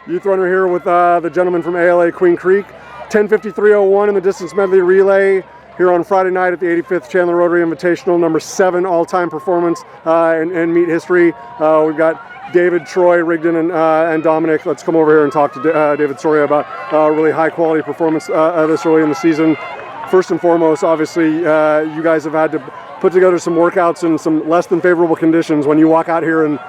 Youth runner here with the gentleman from ALA Queen Creek. 10:53:01 in the distance medley relay here on Friday night at the 85th Chandler Rotary Invitational, number 7 all-time performance in meet history. We've got David, Troy, Rigden, and Dominic. Let's come over here and talk to David Soria about really high-quality performance this early in the season. First and foremost, obviously, you guys have had to put together some workouts in some less than favorable conditions. When you walk out here and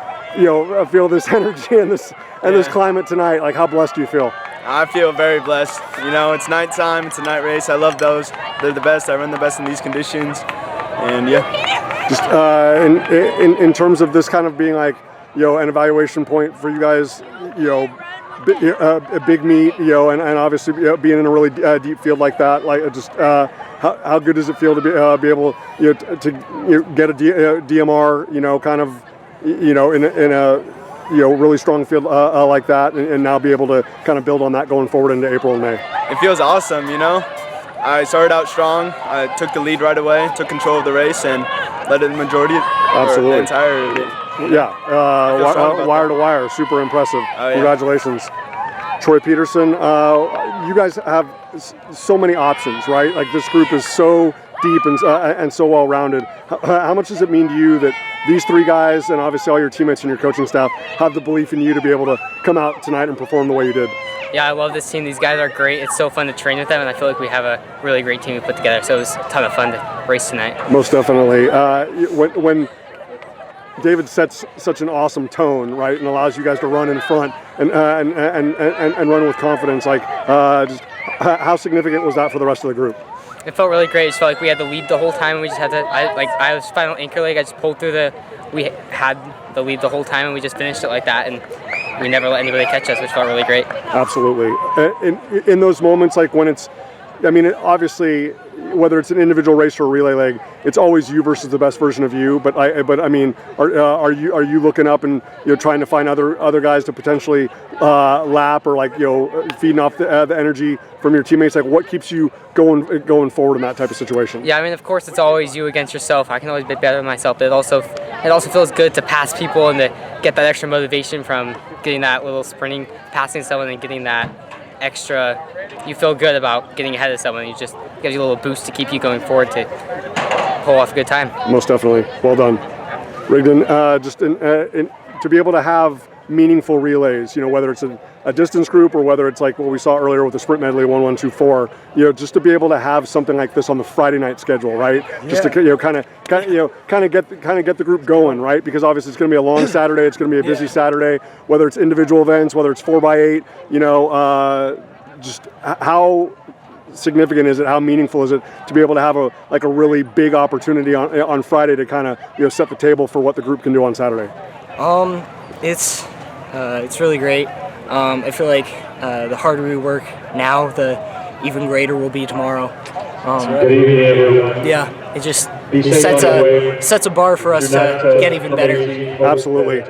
feel this energy and this climate tonight, like, how blessed do you feel? I feel very blessed. It's nighttime, it's a night race. I love those. They're the best. I run the best in these conditions. And yeah. Just in terms of this kind of being like, an evaluation point for you guys, a big meet, and obviously being in a really deep field like that, like just how good does it feel to be able to get a DMR, kind of, in a really strong field like that, and now be able to kind of build on that going forward into April and May? It feels awesome, I started out strong. I took the lead right away, took control of the race, and led it the majority. Absolutely. The entire. Yeah, wire to wire, super impressive. Oh, yeah. Congratulations. Troy Peterson, you guys have so many options, right? Like, this group is so deep and so well-rounded. How much does it mean to you that these 3 guys, and obviously all your teammates and your coaching staff, have the belief in you to be able to come out tonight and perform the way you did? Yeah, I love this team. These guys are great. It's so fun to train with them, and I feel like we have a really great team we put together. So it was a ton of fun to race tonight. Most definitely. When David sets such an awesome tone, right, and allows you guys to run in front and run with confidence, like, just how significant was that for the rest of the group? It felt really great. It just felt like we had the lead the whole time, and we just had to. I was final anchor leg. I just pulled through we had the lead the whole time, and we just finished it like that, and we never let anybody catch us, which felt really great. Absolutely. In those moments, like when it's, obviously, whether it's an individual race or a relay leg, it's always you versus the best version of you. But are you looking up and trying to find other guys to potentially lap, or feeding off the energy from your teammates? Like, what keeps you going forward in that type of situation? Yeah, of course, it's always you against yourself. I can always be better than myself, but it also feels good to pass people and to get that extra motivation from getting that little sprinting, passing someone, and getting that extra. You feel good about getting ahead of someone. It just gives you a little boost to keep you going forward to pull off a good time. Most definitely. Well done. Rigden, just to be able to have meaningful relays, whether it's a distance group or whether it's like what we saw earlier with the sprint medley 1-1-2-4, just to be able to have something like this on the Friday night schedule, right? Yeah. Just to kind of get the group going, right? Because obviously it's going to be a long Saturday, it's going to be a busy Saturday, whether it's individual events, whether it's 4x8, just how significant is it? How meaningful is it to be able to have a really big opportunity on Friday to kind of set the table for what the group can do on Saturday? It's really great. I feel like the harder we work now, the even greater we'll be tomorrow. Yeah, it just sets a bar for us to get even better. Absolutely.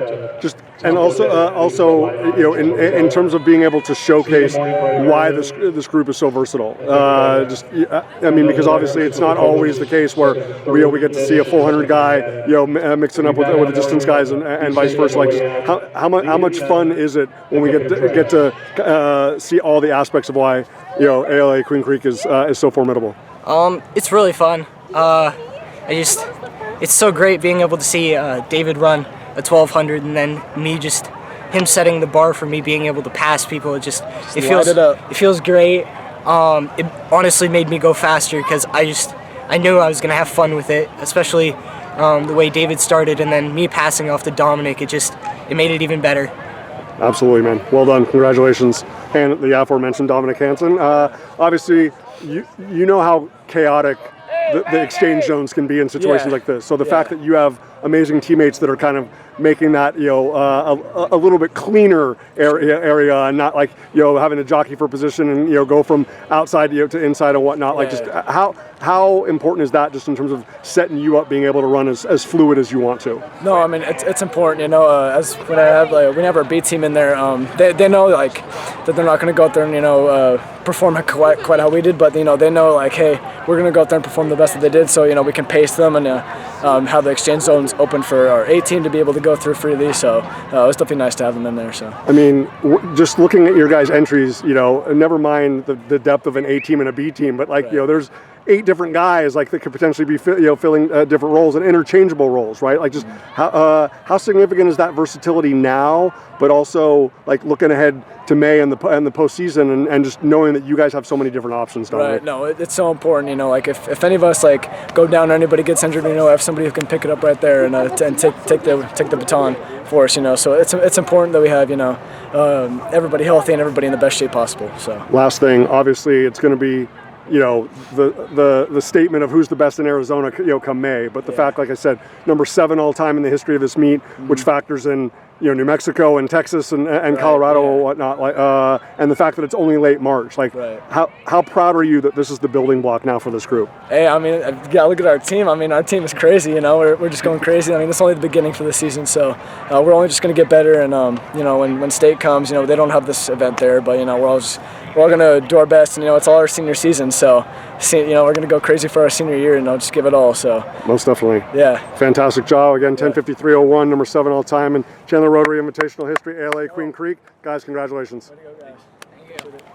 And also, in terms of being able to showcase why this group is so versatile. Because obviously it's not always the case where we get to see a 400 guy, mixing up with the distance guys and vice versa. Like, just how much fun is it when we get to see all the aspects of why ALA Queen Creek is so formidable? It's really fun. It's so great being able to see David run a 1200, and then him setting the bar for me being able to pass people. It feels great. It honestly made me go faster because I knew I was gonna have fun with it, especially the way David started, and then me passing off to Dominic. It made it even better. Absolutely, man. Well done. Congratulations. And the aforementioned Dominic Hanson. Obviously, you know how chaotic the exchange zones can be in situations like this. So the fact that you have amazing teammates that are kind of making that a little bit cleaner area and not like having to jockey for position and go from outside to inside and whatnot. Like, just how important is that just in terms of setting you up, being able to run as fluid as you want to? No, it's important. As when I have we have our B team in there, they know that they're not going to go out there and perform quite how we did, but they know hey, we're going to go out there and perform the best that they did, so we can pace them and have the exchange zones one's open for our A team to be able to go through freely. So it was definitely nice to have them in there. So I mean, just looking at your guys' entries, never mind the depth of an A team and a B team, but like there's 8 different guys like that could potentially be filling different roles and interchangeable roles, right? Like just how significant is that versatility now, but also like looking ahead to May and the postseason and just knowing that you guys have so many different options, Dominic. Right. No, it's so important. Like if any of us like go down or anybody gets injured, I have somebody who can pick it up right there and take the baton for us. So it's important that we have everybody healthy and everybody in the best shape possible. So last thing, obviously, it's going to be the statement of who's the best in Arizona, come May. But the fact, like I said, number 7 all time in the history of this meet, which factors in New Mexico and Texas and Colorado and whatnot, and the fact that it's only late March. Like, how proud are you that this is the building block now for this group? Hey, I mean, look at our team. I mean, our team is crazy. We're just going crazy. I mean, it's only the beginning for the season, so we're only just going to get better. And when state comes, they don't have this event there, but we're all going to do our best. And it's all our senior season, so we're going to go crazy for our senior year and just give it all. So most definitely. Yeah. Fantastic job again. 10:53:01, number 7 all time, and Chandler Rotary Invitational history, ALA Queen Creek. Guys, congratulations.